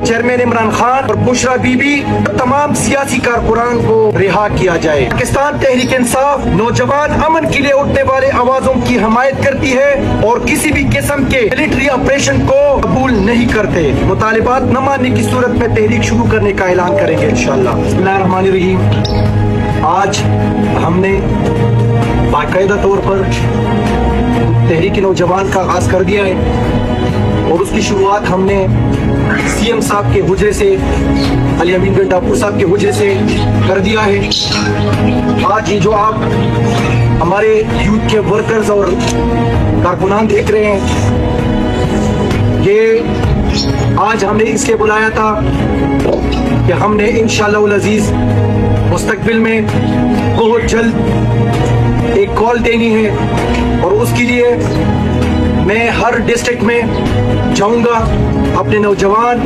Chairman Imran Khan और बुशरा बीबी तमाम सियासी कारकुनान को रिहा किया जाए। पाकिस्तान तहरीक इंसाफ नौजवान अमन के लिए उठने वाले आवाजों की हमायत करती है और किसी भी किस्म के मिलिट्री ऑपरेशन को कबूल नहीं करते। मुतालिबात न मानने की सूरत में तहरीक शुरू करने का ऐलान करेंगे इंशाअल्लाह। बिस्मिल्लाहिर्रहमानिर्रहीम। आज हमने बाकायदा तौर पर तहरीक नौजवान का आगाज कर दिया है और उसकी शुरुआत हमने सीएम साहब के हुजरे से, अली अमीन गंडापुर साहब के हुजरे से कर दिया है। आज ये जो आप हमारे यूथ के वर्कर्स और कारकुनान देख रहे हैं, ये आज हमने इसलिए बुलाया था कि हमने इंशाअल्लाह उल अजीज मुस्तकबिल में बहुत जल्द एक कॉल देनी है और उसके लिए मैं हर डिस्ट्रिक्ट में जाऊंगा, अपने नौजवान